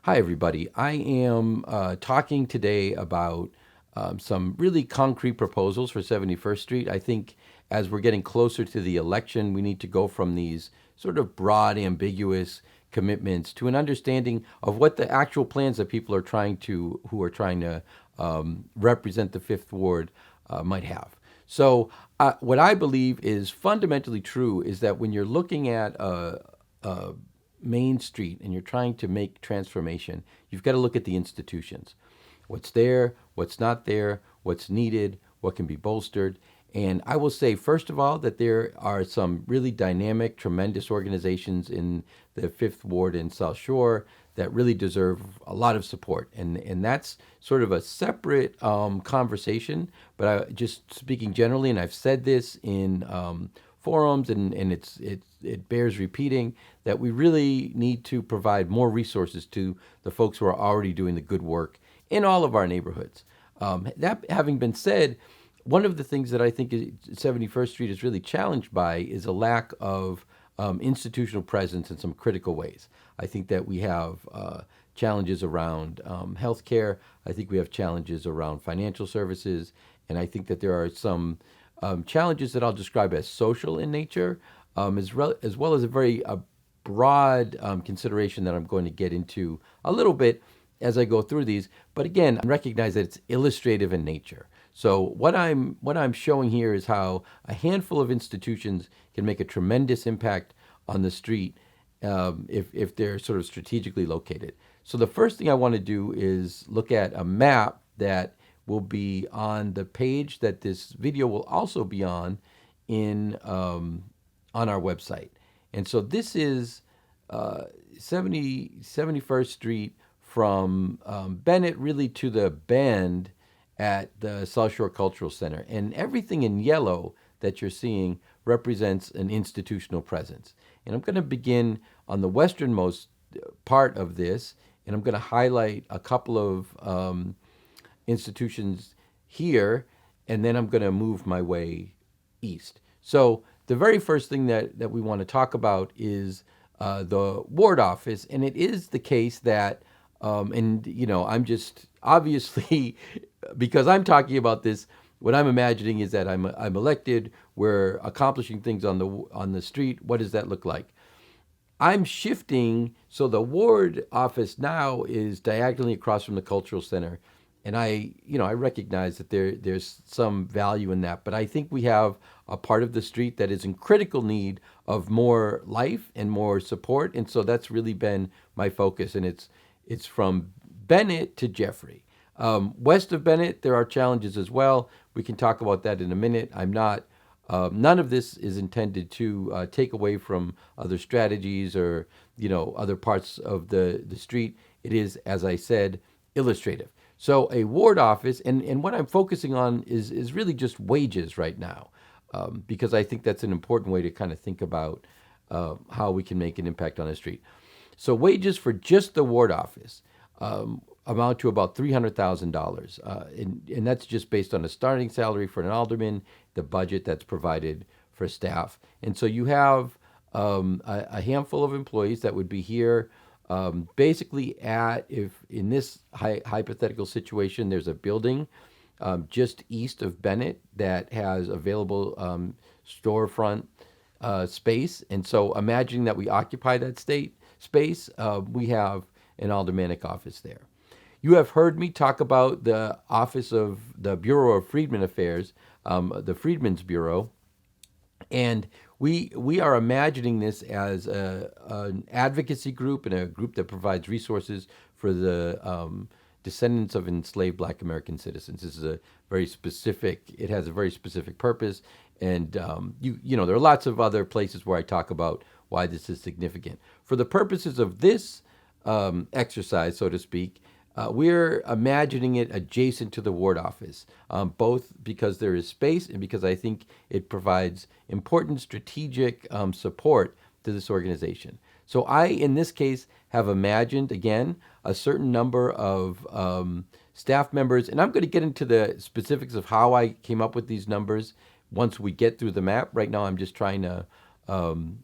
Hi, everybody. I am talking today about some really concrete proposals for 71st Street. I think as we're getting closer to the election, we need to go from these sort of broad, ambiguous commitments to an understanding of what the actual plans that people are who are trying to represent the Fifth Ward might have. So, what I believe is fundamentally true is that when you're looking at a Main Street and you're trying to make transformation, you've got to look at the institutions. What's there, what's not there, what's needed, what can be bolstered. And I will say, first of all, that there are some really dynamic, tremendous organizations in the Fifth Ward in South Shore that really deserve a lot of support. And that's sort of a separate conversation. But just speaking generally, and I've said this in forums, and it bears repeating that we really need to provide more resources to the folks who are already doing the good work in all of our neighborhoods. That having been said, one of the things that I think 71st Street is really challenged by is a lack of institutional presence in some critical ways. I think that we have challenges around healthcare. I think we have challenges around financial services, and I think that there are some challenges that I'll describe as social in nature, as well as a very broad consideration that I'm going to get into a little bit as I go through these. But again, I recognize that it's illustrative in nature. So what I'm showing here is how a handful of institutions can make a tremendous impact on the street if they're sort of strategically located. So the first thing I want to do is look at a map that will be on the page that this video will also be on our website. And so this is 71st Street from Bennett really to the bend at the South Shore Cultural Center. And everything in yellow that you're seeing represents an institutional presence. And I'm going to begin on the westernmost part of this, and I'm going to highlight a couple of institutions here, and then I'm going to move my way east. So the very first thing that we want to talk about is the ward office, and it is the case that, and I'm just obviously because I'm talking about this. What I'm imagining is that I'm elected. We're accomplishing things on the street. What does that look like? I'm shifting, so the ward office now is diagonally across from the cultural center, and I recognize that there's some value in that, but I think we have a part of the street that is in critical need of more life and more support, and so that's really been my focus, and it's from Bennett to Jeffrey. West of Bennett, there are challenges as well. We can talk about that in a minute. I'm not None of this is intended to take away from other strategies or other parts of the street. It is, as I said, illustrative. So a ward office, and what I'm focusing on is really just wages right now, because I think that's an important way to kind of think about how we can make an impact on the street. So wages for just the ward office amount to about $300,000, and that's just based on a starting salary for an alderman, the budget that's provided for staff, and so you have a handful of employees that would be here. Basically, if in this hypothetical situation, there's a building just east of Bennett that has available storefront space, and so imagining that we occupy that space, we have an aldermanic office there. You have heard me talk about the office of the Bureau of Freedmen Affairs, the Freedmen's Bureau, and we are imagining this as an advocacy group and a group that provides resources for the descendants of enslaved Black American citizens. This is it has a very specific purpose, and there are lots of other places where I talk about why this is significant. For the purposes of this exercise, so to speak, we're imagining it adjacent to the ward office, both because there is space and because I think it provides important strategic support to this organization. So I, in this case, have imagined, again, a certain number of staff members, and I'm going to get into the specifics of how I came up with these numbers once we get through the map. Right now, I'm just trying to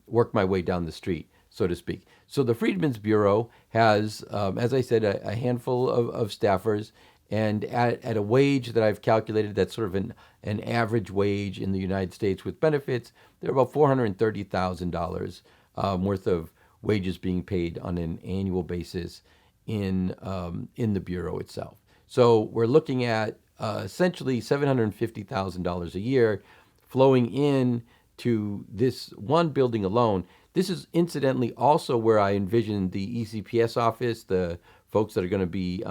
work my way down the street. so to speak. So the Freedmen's Bureau has, as I said, a handful of staffers, and at a wage that I've calculated that's sort of an average wage in the United States with benefits, there are about $430,000 worth of wages being paid on an annual basis in the bureau itself. So we're looking at essentially $750,000 a year flowing in to this one building alone. This is incidentally also where I envision the ECPS office, the folks that are going to be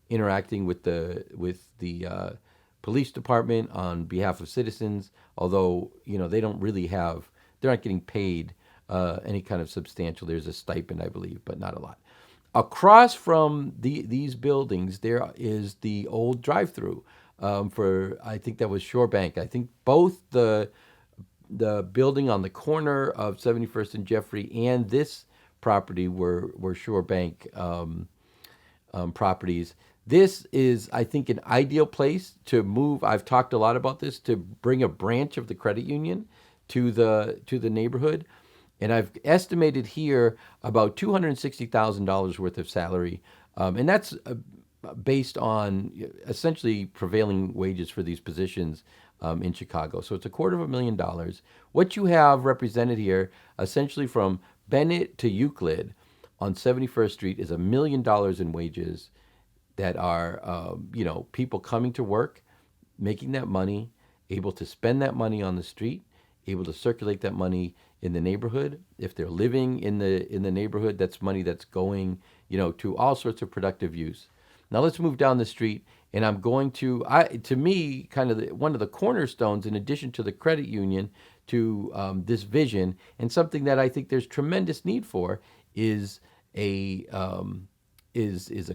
interacting with the police department on behalf of citizens. Although they don't really have, they're not getting paid any kind of substantial. There's a stipend, I believe, but not a lot. Across from these buildings, there is the old drive-through for, I think that was Shore Bank. I think both the building on the corner of 71st and Jeffrey and this property were Shore Bank properties. This is, I think, an ideal place to move. I've talked a lot about this, to bring a branch of the credit union to the neighborhood. And I've estimated here about $260,000 worth of salary. And that's based on essentially prevailing wages for these positions in Chicago. So it's $250,000. What you have represented here, essentially from Bennett to Euclid on 71st Street, is $1 million in wages that are, people coming to work, making that money, able to spend that money on the street, able to circulate that money in the neighborhood. If they're living in the neighborhood, that's money that's going, to all sorts of productive use. Now let's move down the street, and I'm going to me, kind of one of the cornerstones, in addition to the credit union, to this vision, and something that I think there's tremendous need for, is a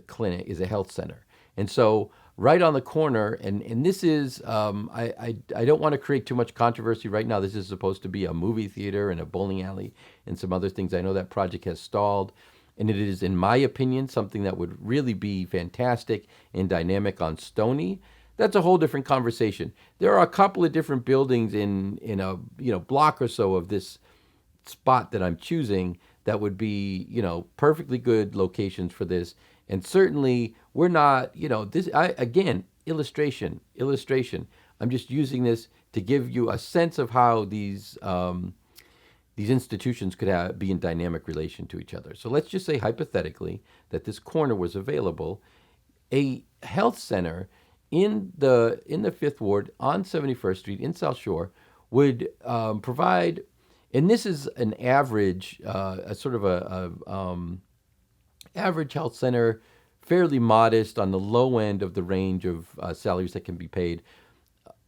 clinic, is a health center. And so right on the corner, and this is, I don't want to create too much controversy right now. This is supposed to be a movie theater and a bowling alley and some other things. I know that project has stalled, and it is, in my opinion, something that would really be fantastic and dynamic on Stony. That's a whole different conversation. There are a couple of different buildings in a block or so of this spot that I'm choosing that would be perfectly good locations for this. And certainly we're not, again, illustration. I'm just using this to give you a sense of how these institutions could be in dynamic relation to each other. So let's just say hypothetically that this corner was available. A health center in the Fifth Ward on 71st Street in South Shore would provide, and this is an average, a sort of a average health center, fairly modest on the low end of the range of salaries that can be paid,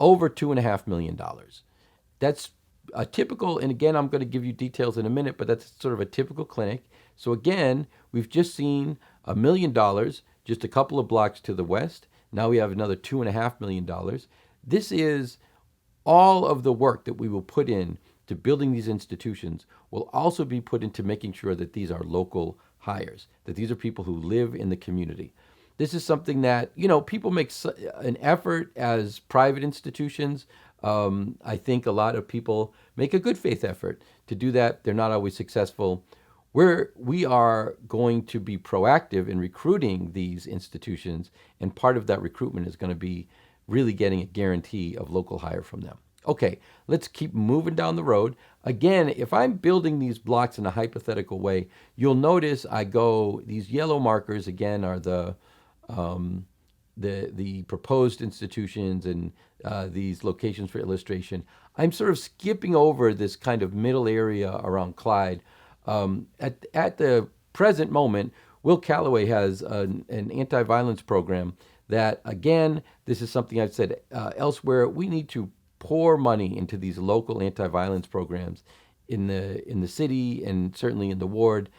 over $2.5 million. That's a typical, and again, I'm going to give you details in a minute, but that's sort of a typical clinic. So again, we've just seen $1 million just a couple of blocks to the west. Now we have another $2.5 million. This is all of the work that we will put in to building these institutions will also be put into making sure that these are local hires, that these are people who live in the community. This is something that, people make an effort as private institutions. I think a lot of people make a good faith effort to do that. They're not always successful. We are going to be proactive in recruiting these institutions, and part of that recruitment is going to be really getting a guarantee of local hire from them. Okay, let's keep moving down the road. Again, if I'm building these blocks in a hypothetical way, you'll notice these yellow markers again are the proposed institutions and these locations for illustration. I'm sort of skipping over this kind of middle area around Clyde. At the present moment, Will Calloway has an anti-violence program that, again, this is something I've said elsewhere, we need to pour money into these local anti-violence programs in the city and certainly in the ward.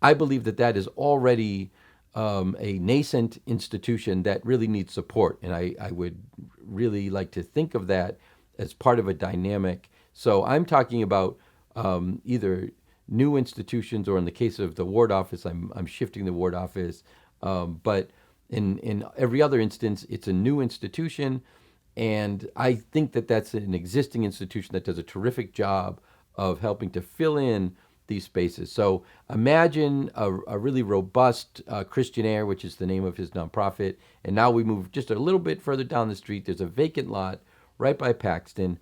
I believe that is already a nascent institution that really needs support, and I would really like to think of that as part of a dynamic. So I'm talking about either new institutions, or in the case of the ward office, I'm shifting the ward office. But in every other instance, it's a new institution. And I think that's an existing institution that does a terrific job of helping to fill in these spaces. So imagine a really robust Christian Air, which is the name of his nonprofit. And now we move just a little bit further down the street. There's a vacant lot right by Paxton.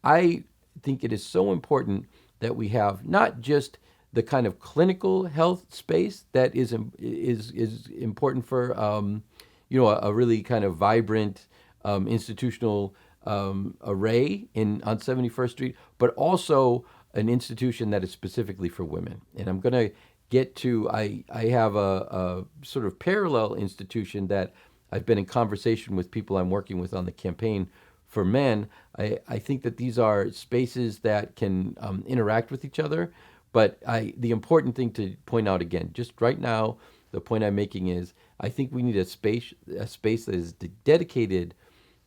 I think it is so important that we have not just the kind of clinical health space that is important for a really kind of vibrant institutional array on 71st Street, but also an institution that is specifically for women. And I'm going to get to, I have a sort of parallel institution that I've been in conversation with people I'm working with on the campaign for men. I think that these are spaces that can interact with each other. But the important thing to point out again, just right now, the point I'm making is I think we need a space that is dedicated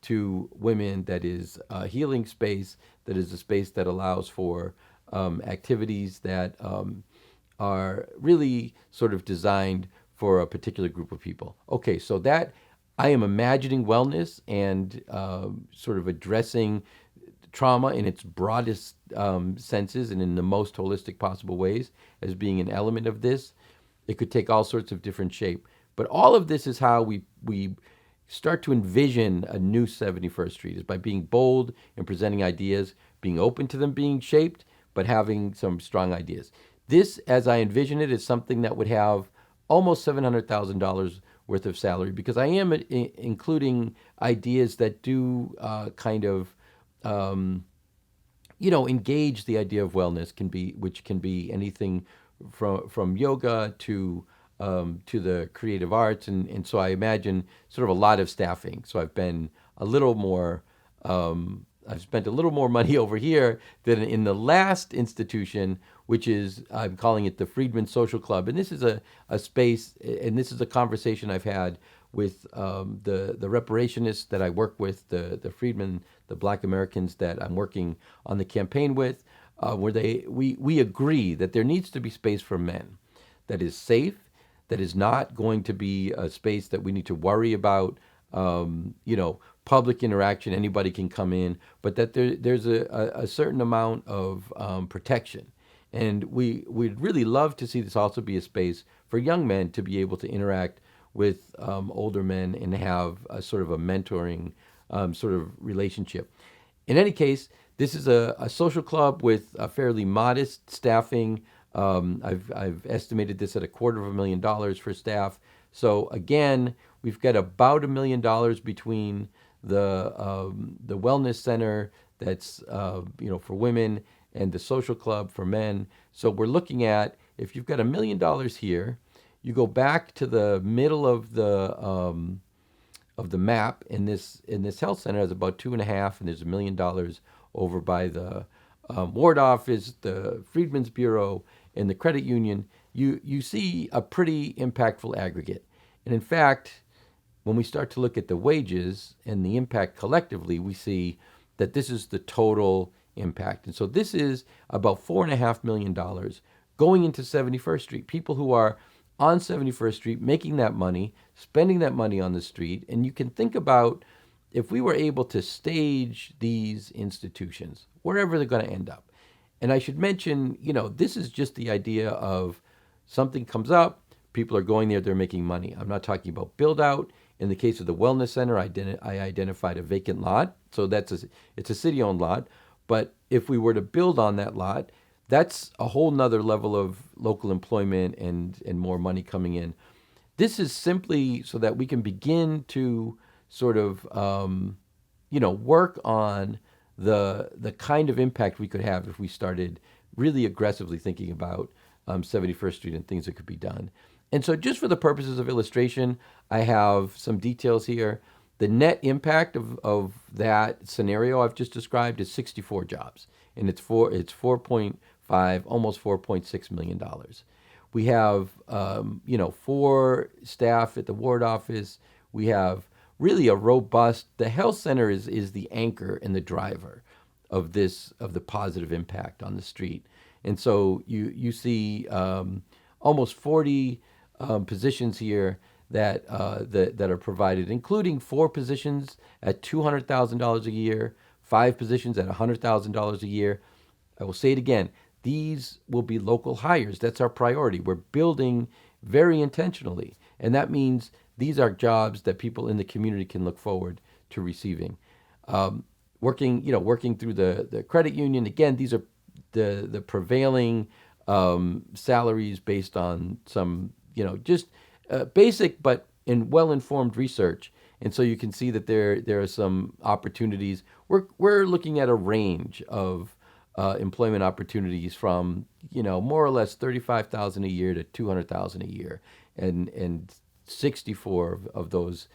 to women, that is a healing space, that is a space that allows for activities that are really sort of designed for a particular group of people. Okay, so that I am imagining wellness and sort of addressing trauma in its broadest senses and in the most holistic possible ways as being an element of this. It could take all sorts of different shape. But all of this is how we start to envision a new 71st Street, is by being bold and presenting ideas, being open to them being shaped, but having some strong ideas. This, as I envision it, is something that would have almost $700,000 worth of salary, because I am including ideas that do kind of engage the idea of wellness, which can be anything from yoga to the creative arts, and so I imagine sort of a lot of staffing. So I've been a little more, I've spent a little more money over here than in the last institution, which is, I'm calling it the Freedman Social Club. And this is a space, and this is a conversation I've had with the reparationists that I work with, the Freedmen, the Black Americans that I'm working on the campaign with, where we agree that there needs to be space for men that is safe, that is not going to be a space that we need to worry about, public interaction, anybody can come in, but that there's a certain amount of protection. And we'd really love to see this also be a space for young men to be able to interact with older men and have a sort of a mentoring sort of relationship. In any case, this is a social club with a fairly modest staffing. I've estimated this at $250,000 for staff. So again, we've got about $1 million between the wellness center that's for women and the social club for men. So we're looking at, if you've got $1 million here, you go back to the middle of the map, in this health center has about 2.5, and there's $1 million over by the ward office, the Freedmen's Bureau, and the credit union. You see a pretty impactful aggregate. And in fact, when we start to look at the wages and the impact collectively, we see that this is the total impact. And so this is about $4.5 million going into 71st Street. People who are on 71st Street making that money, spending that money on the street. And you can think about, if we were able to stage these institutions, wherever they're going to end up. And I should mention, this is just the idea of something comes up, people are going there, they're making money. I'm not talking about build out. In the case of the wellness center, I identified a vacant lot. So it's a city-owned lot. But if we were to build on that lot, that's a whole nother level of local employment and more money coming in. This is simply so that we can begin to sort of, work on the kind of impact we could have if we started really aggressively thinking about 71st Street and things that could be done. And so just for the purposes of illustration, I have some details here. The net impact of that scenario I've just described is 64 jobs, and it's 4.5, almost $4.6 million. We have, 4 staff at the ward office. We have really a robust, the health center is the anchor and the driver of the positive impact on the street. And so you see almost 40 positions here that are provided, including 4 positions at $200,000 a year, 5 positions at $100,000 a year. I will say it again. these will be local hires. That's our priority. We're building very intentionally. And that means these are jobs that people in the community can look forward to receiving. Working through the credit union. Again, these are the prevailing salaries based on some, just basic but in well-informed research. And so you can see that there are some opportunities. We're looking at a range of employment opportunities from more or less 35,000 a year to 200,000 a year, and 64 of those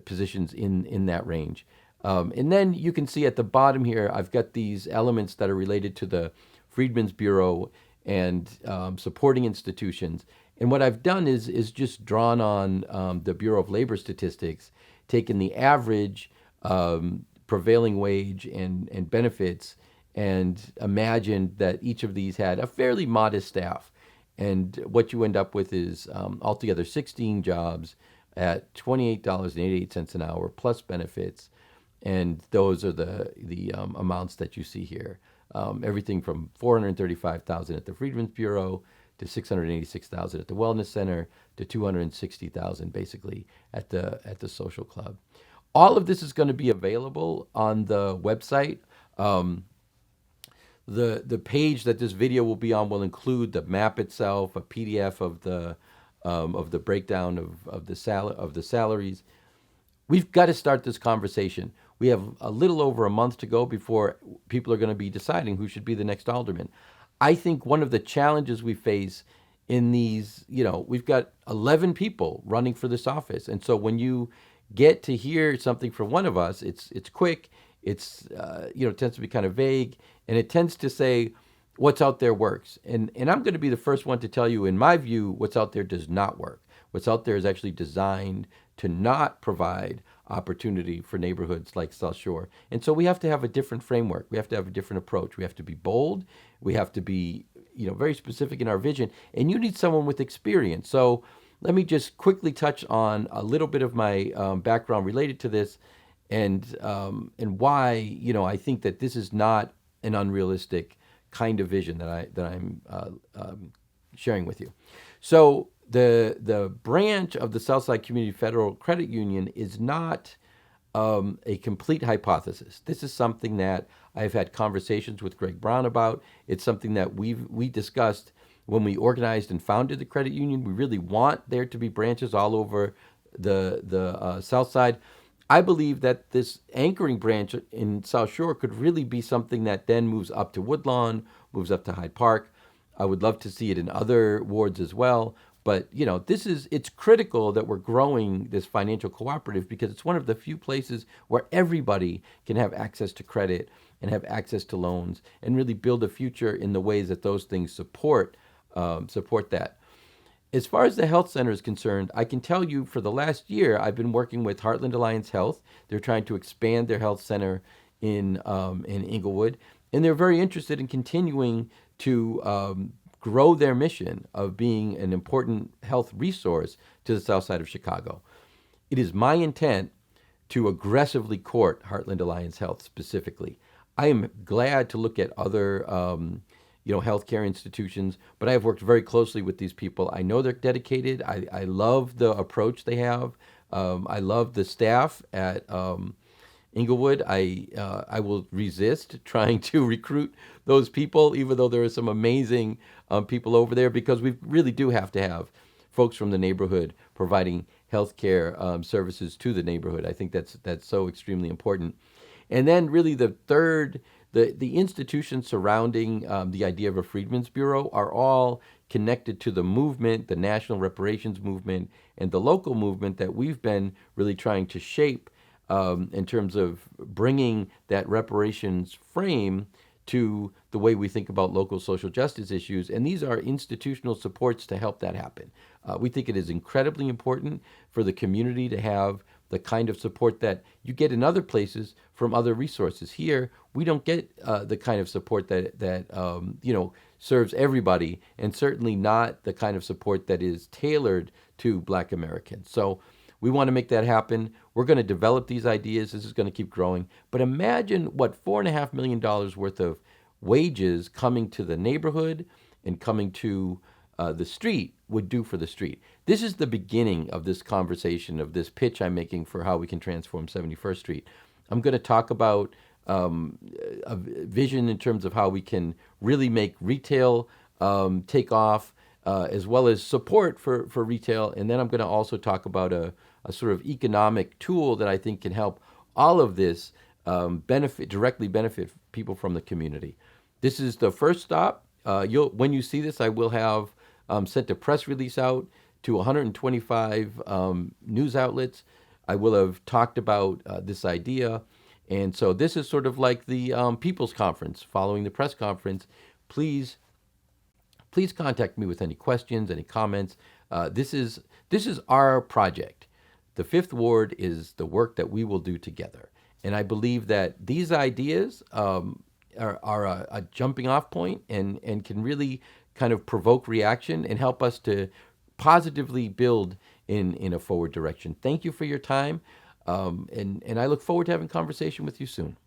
positions in that range. And then you can see at the bottom here, I've got these elements that are related to the Freedmen's Bureau and supporting institutions. And what I've done is just drawn on the Bureau of Labor Statistics, taken the average prevailing wage and benefits, and imagined that each of these had a fairly modest staff. And what you end up with is altogether 16 jobs at $28.88 an hour plus benefits. And those are the amounts that you see here. Everything from $435,000 at the Freedmen's Bureau to $686,000 at the Wellness Center to $260,000 basically at the Social Club. All of this is going to be available on the website. The page that this video will be on will include the map itself, a PDF of the breakdown of the salaries. We've got to start this conversation. We have a little over a month to go before people are going to be deciding who should be the next alderman. I think one of the challenges we face in these, we've got 11 people running for this office. And so when you get to hear something from one of us, it's quick, it's, it tends to be kind of vague, and it tends to say what's out there works. And I'm going to be the first one to tell you, in my view, what's out there does not work. What's out there is actually designed to not provide opportunity for neighborhoods like South Shore. And so we have to have a different framework. We have to have a different approach. We have to be bold. We have to be, very specific in our vision. And you need someone with experience. So let me just quickly touch on a little bit of my background related to this, and why, I think that this is not an unrealistic kind of vision that I'm sharing with you. So the branch of the Southside Community Federal Credit Union is not a complete hypothesis. This is something that I've had conversations with Greg Brown about. It's something that we discussed when we organized and founded the credit union. We really want there to be branches all over the South Side. I believe that this anchoring branch in South Shore could really be something that then moves up to Woodlawn, moves up to Hyde Park. I would love to see it in other wards as well. But, it's critical that we're growing this financial cooperative, because it's one of the few places where everybody can have access to credit and have access to loans and really build a future in the ways that those things support that. As far as the health center is concerned, I can tell you for the last year, I've been working with Heartland Alliance Health. They're trying to expand their health center in Englewood, and they're very interested in continuing to grow their mission of being an important health resource to the south side of Chicago. It is my intent to aggressively court Heartland Alliance Health specifically. I am glad to look at other healthcare institutions, but I have worked very closely with these people. I know they're dedicated. I love the approach they have. I love the staff at Englewood. I will resist trying to recruit those people, even though there are some amazing people over there, because we really do have to have folks from the neighborhood providing healthcare services to the neighborhood. I think that's so extremely important. And then really the third, the institutions surrounding the idea of a Freedmen's Bureau are all connected to the movement, the national reparations movement, and the local movement that we've been really trying to shape in terms of bringing that reparations frame to the way we think about local social justice issues. And these are institutional supports to help that happen. We think it is incredibly important for the community to have the kind of support that you get in other places from other resources. Here, we don't get the kind of support that serves everybody, and certainly not the kind of support that is tailored to Black Americans. So we want to make that happen. We're going to develop these ideas. This is going to keep growing. But imagine what $4.5 million worth of wages coming to the neighborhood and coming to the street would do for the street. This is the beginning of this conversation, of this pitch I'm making for how we can transform 71st Street. I'm going to talk about a vision in terms of how we can really make retail take off, as well as support for retail. And then I'm going to also talk about a sort of economic tool that I think can help all of this directly benefit people from the community. This is the first stop. When you see this, I will have sent a press release out to 125 news outlets. I will have talked about this idea. And so this is sort of like the People's Conference following the press conference. Please contact me with any questions, any comments. This is our project. The Fifth Ward is the work that we will do together. And I believe that these ideas are a jumping off point and can really kind of provoke reaction and help us to positively build in a forward direction. Thank you for your time. And I look forward to having a conversation with you soon.